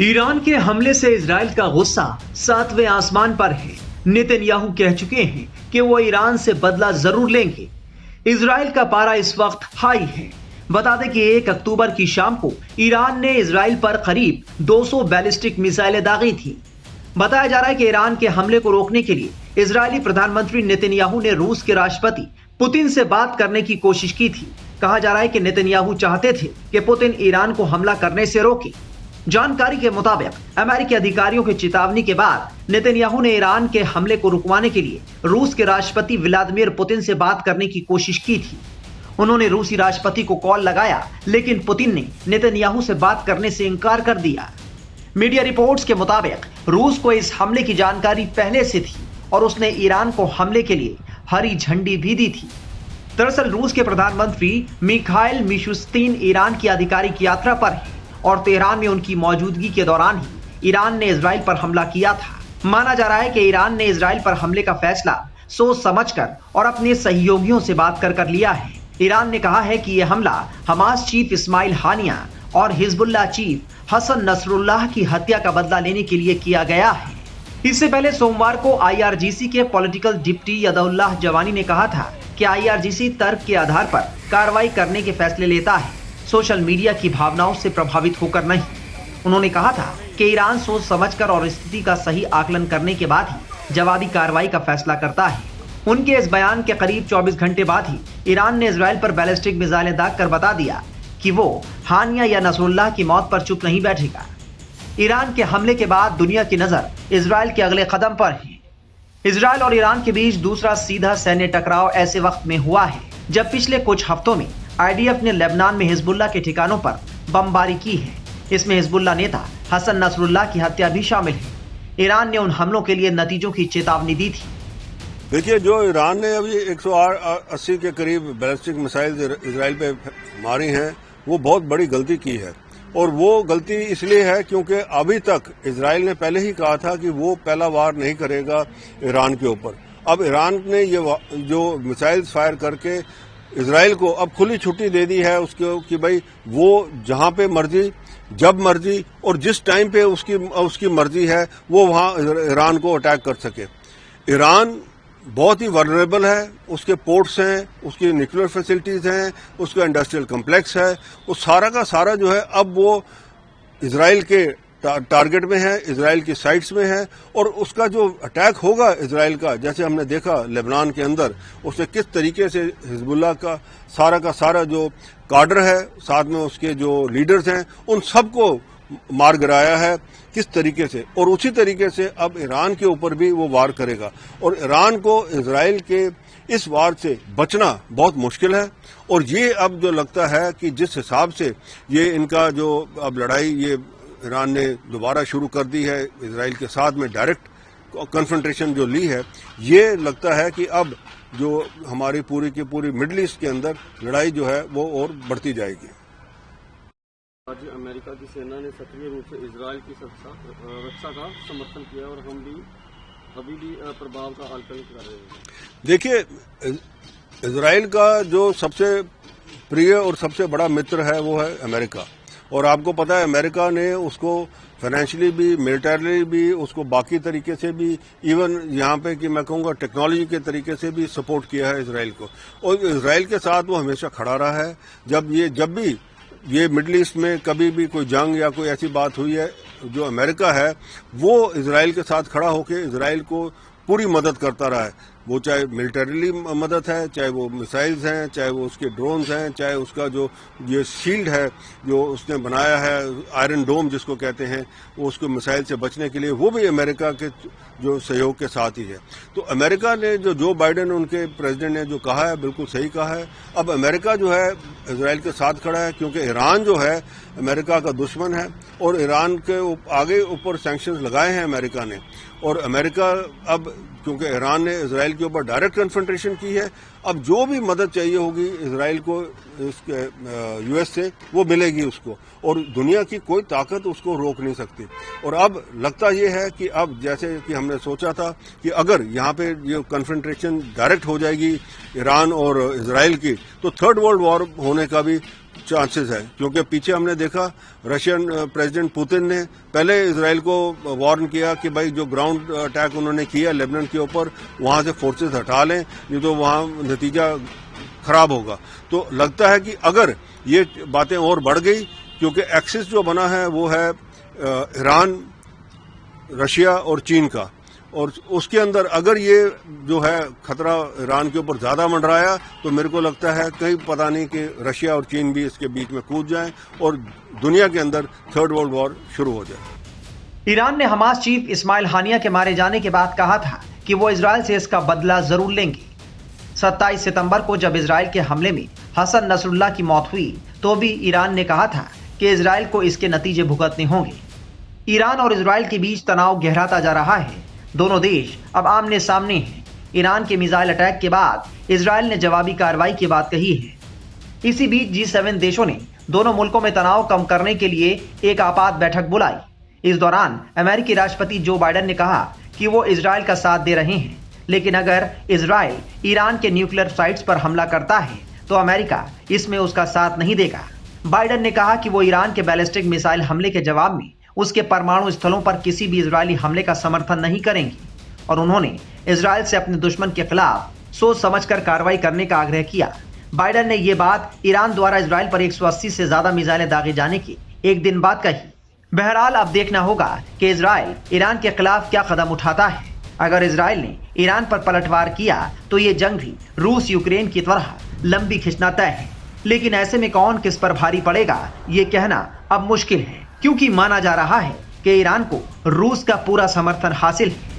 Iran के हमले से इजराइल का गुस्सा 7वें आसमान पर है। नेतन्याहू कह चुके हैं कि वो ईरान से बदला जरूर लेंगे। इजराइल का पारा इस वक्त हाई है। बता दें कि 1 अक्टूबर की शाम को ईरान ने इजराइल पर करीब 200 बैलिस्टिक मिसाइलें दागी थी। बताया जा रहा है कि ईरान के हमले को रोकने के लिए इजरायली प्रधानमंत्री नेतन्याहू ने रूस के राष्ट्रपति पुतिन से बात करने की कोशिश की थी। कहा जा रहा है कि नेतन्याहू चाहते थे कि पुतिन ईरान को हमला करने से रोके। जानकारी के मुताबिक अमेरिकी अधिकारियों की चेतावनी के बाद नेतन्याहू ने ईरान के हमले को रुकवाने के लिए रूस के राष्ट्रपति व्लादिमीर पुतिन से बात करने की कोशिश की थी। उन्होंने रूसी राष्ट्रपति को कॉल लगाया, लेकिन पुतिन ने नेतन्याहू से बात करने से इनकार कर दिया। मीडिया रिपोर्ट्स के मुताबिक रूस को इस हमले की जानकारी पहले से थी और उसने ईरान को हमले के लिए हरी झंडी भी दी थी। दरअसल रूस के प्रधानमंत्री मिखाइल मिशुस्तीन ईरान की आधिकारिक यात्रा पर हैं और तेहरान में उनकी मौजूदगी के दौरान ही ईरान ने इजराइल पर हमला किया था। माना जा रहा है कि ईरान ने इजराइल पर हमले का फैसला सोच समझकर और अपने सहयोगियों से बात कर लिया है। ईरान ने कहा है कि यह हमला हमास चीफ इस्माइल हानिया और हिजबुल्लाह चीफ हसन नसरुल्लाह की हत्या का बदला लेने के लिए किया गया है। इससे पहले सोमवार को IRGC के पॉलिटिकल डिप्टी यदउल्लाह जवानी ने कहा था कि IRGC तर्क के आधार पर कार्रवाई करने के फैसले लेता है, सोशल मीडिया की भावनाओं से प्रभावित होकर नहीं। उन्होंने कहा था कि ईरान सोच समझकर और स्थिति का सही आकलन करने के बाद ही जवाबी कार्रवाई का फैसला करता है। उनके इस बयान के करीब 24 घंटे बाद ही ईरान ने इजराइल पर बैलिस्टिक मिसाइलें दागकर बता दिया कि वो हानिया या नसरुल्लाह की मौत पर चुप नहीं बैठेगा। ईरान के हमले के बाद दुनिया की नजर इजराइल के अगले कदम पर है। इजराइल और ईरान के बीच दूसरा सीधा सैन्य टकराव ऐसे वक्त में हुआ है जब पिछले कुछ हफ्तों में IDF ने लेबनान में हिजबुल्लाह के ठिकानों पर बमबारी की है। इसमें हिजबुल्लाह नेता हसन नसरुल्लाह की हत्या भी शामिल है। ईरान ने उन हमलों के लिए नतीजों की चेतावनी दी थी। देखिए, जो ईरान ने अभी 180 के करीब बैलिस्टिक मिसाइल इजराइल पे मारी हैं, वो बहुत बड़ी गलती की है। और वो गलती इसलिए है क्योंकि अभी तक इजराइल ने पहले ही कहा था कि वो पहला वार नहीं करेगा ईरान के ऊपर। अब ईरान ने ये जो मिसाइल्स फायर करके इजराइल को अब खुली छुट्टी दे दी है उसको कि भाई वो जहां पे मर्जी, जब मर्जी और जिस टाइम पे उसकी मर्जी है वो वहां ईरान को अटैक कर सके। ईरान बहुत ही वल्नरेबल है, उसके पोर्ट्स हैं, उसकी न्यूक्लियर फैसिलिटीज हैं, उसका इंडस्ट्रियल कॉम्प्लेक्स है, वो सारा का सारा जो है अब वो इजराइल के टारगेट में है, इजराइल की साइट्स में है। और उसका जो अटैक होगा इजराइल का, जैसे हमने देखा लेबनान के अंदर उसने किस तरीके से हिजबुल्लाह का सारा जो काडर है, साथ में उसके जो लीडर्स हैं, उन सबको मार गिराया है किस तरीके से। और उसी तरीके से अब ईरान के ऊपर भी वो वार करेगा। और ईरान को इजराइल के इस वार से बचना बहुत मुश्किल है। और ये अब जो लगता है कि जिस हिसाब से ये इनका जो अब लड़ाई ये ईरान ने दोबारा शुरू कर दी है इजराइल के साथ में, डायरेक्ट कन्फ्रंटेशन जो ली है, ये लगता है कि अब जो हमारी पूरी की पूरी मिडिल ईस्ट के अंदर लड़ाई जो है वो और बढ़ती जाएगी। आज अमेरिका की सेना ने सक्रिय रूप से इजराइल की रक्षा का समर्थन किया और हम भी अभी भी प्रभाव का आकलन कर रहे हैं। देखिए, इजराइल का जो सबसे प्रिय और सबसे बड़ा मित्र है वो है अमेरिका। और आपको पता है अमेरिका ने उसको फाइनेंशियली भी, मिलिटरली भी, उसको बाकी तरीके से भी, इवन यहाँ पे कि मैं कहूँगा टेक्नोलॉजी के तरीके से भी सपोर्ट किया है इजराइल को। और इजराइल के साथ वो हमेशा खड़ा रहा है। जब भी ये मिडिल ईस्ट में कभी भी कोई जंग या कोई ऐसी बात हुई है, जो अमेरिका है वो इजराइल के साथ खड़ा होकर इजराइल को पूरी मदद करता रहा है। वो चाहे मिलिटरीली मदद है, चाहे वो मिसाइल्स हैं, चाहे वो उसके ड्रोन्स हैं, चाहे उसका जो ये शील्ड है जो उसने बनाया है, आयरन डोम जिसको कहते हैं, वो उसको मिसाइल से बचने के लिए, वो भी अमेरिका के जो सहयोग के साथ ही है। तो अमेरिका ने जो बाइडेन उनके प्रेसिडेंट ने जो कहा है बिल्कुल सही कहा है। अब अमेरिका जो है इजराइल के साथ खड़ा है क्योंकि ईरान जो है अमेरिका का दुश्मन है और ईरान के आगे ऊपर सैंक्शंस लगाए हैं अमेरिका ने। और अमेरिका अब क्योंकि ईरान ने इजराइल के ऊपर डायरेक्ट कन्फ्रंटेशन की है, अब जो भी मदद चाहिए होगी इजराइल को इसके यूएस से वो मिलेगी उसको। और दुनिया की कोई ताकत उसको रोक नहीं सकती। और अब लगता ये है कि अब जैसे कि हमने सोचा था कि अगर यहाँ पे ये कन्फ्रंटेशन डायरेक्ट हो जाएगी ईरान और इजराइल की, तो थर्ड वर्ल्ड वॉर होने का भी चांसेस है, क्योंकि पीछे हमने देखा रशियन प्रेसिडेंट पुतिन ने पहले इजराइल को वार्न किया कि भाई जो ग्राउंड अटैक उन्होंने किया लेबनान के ऊपर, वहां से फोर्सेस हटा लें, नहीं तो वहां नतीजा खराब होगा। तो लगता है कि अगर ये बातें और बढ़ गई, क्योंकि एक्सिस जो बना है वो है ईरान, रशिया और चीन का, और उसके अंदर अगर ये जो है खतरा ईरान के ऊपर ज्यादा मंडराया तो मेरे को लगता है कहीं पता नहीं कि रशिया और चीन भी इसके बीच में कूद जाएं और दुनिया के अंदर थर्ड वर्ल्ड वॉर शुरू हो जाए। ईरान ने हमास चीफ इस्माइल हानिया के मारे जाने के बाद कहा था कि वो इजराइल से इसका बदला जरूर लेंगे। 27 सितंबर को जब इजराइल के हमले में हसन नसरुल्लाह की मौत हुई तो भी ईरान ने कहा था कि इजराइल को इसके नतीजे भुगतने होंगे। ईरान और इजराइल के बीच तनाव गहराता जा रहा है। दोनों देश अब आमने सामने हैं। ईरान के मिसाइल अटैक के बाद इजराइल ने जवाबी कार्रवाई की बात कही है। इसी बीच G7 देशों ने दोनों मुल्कों में तनाव कम करने के लिए एक आपात बैठक बुलाई। इस दौरान अमेरिकी राष्ट्रपति जो बाइडेन ने कहा कि वो इजराइल का साथ दे रहे हैं, लेकिन अगर इजराइल ईरान के न्यूक्लियर साइट्स पर हमला करता है तो अमेरिका इसमें उसका साथ नहीं देगा। बाइडेन ने कहा कि वो ईरान के बैलिस्टिक मिसाइल हमले के जवाब में उसके परमाणु स्थलों पर किसी भी इजरायली हमले का समर्थन नहीं करेंगे, और उन्होंने इजराइल से अपने दुश्मन के खिलाफ सोच समझकर कार्रवाई करने का आग्रह किया। बाइडेन ने यह बात ईरान द्वारा इजराइल पर 180 से ज्यादा मिसाइलें दागे जाने के एक दिन बाद कही। बहरहाल अब देखना होगा कि इजराइल ईरान के खिलाफ क्या कदम उठाता है। अगर इजराइल ने ईरान पर पलटवार किया तो ये जंग भी रूस यूक्रेन की तरह लंबी खिंचना तय है, लेकिन ऐसे में कौन किस पर भारी पड़ेगा ये कहना अब मुश्किल है, क्योंकि माना जा रहा है कि ईरान को रूस का पूरा समर्थन हासिल है।